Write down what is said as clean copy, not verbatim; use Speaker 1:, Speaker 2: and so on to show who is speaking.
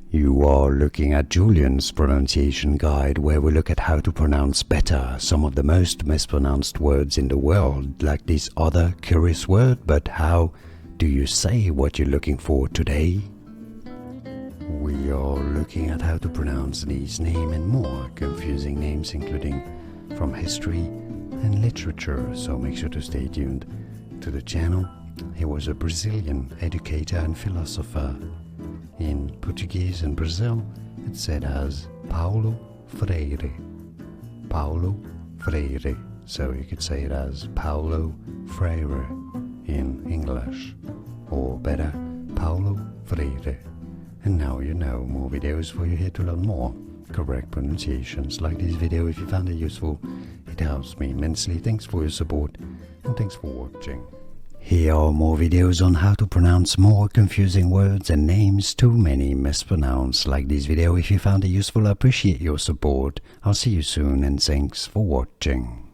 Speaker 1: You are looking at Julian's pronunciation guide, where we look at how to pronounce better some of the most mispronounced words in the world, like this other curious word. But how do you say what you're looking for today? We are looking at how to pronounce these names and more confusing names, including from history and literature, so make sure to stay tuned to the channel. He was a Brazilian educator and philosopher. In Portuguese in Brazil, it's said as Paulo Freire. Paulo Freire. So you could say it as Paulo Freire in English, or better, Paulo Freire. And now you know, more videos for you here to learn more correct pronunciations. Like this video if you found it useful. It helps me immensely. Thanks for your support and thanks for watching. Here are more videos on how to pronounce more confusing words and names too many mispronounced. Like this video if you found it useful. I appreciate your support. I'll see you soon and thanks for watching.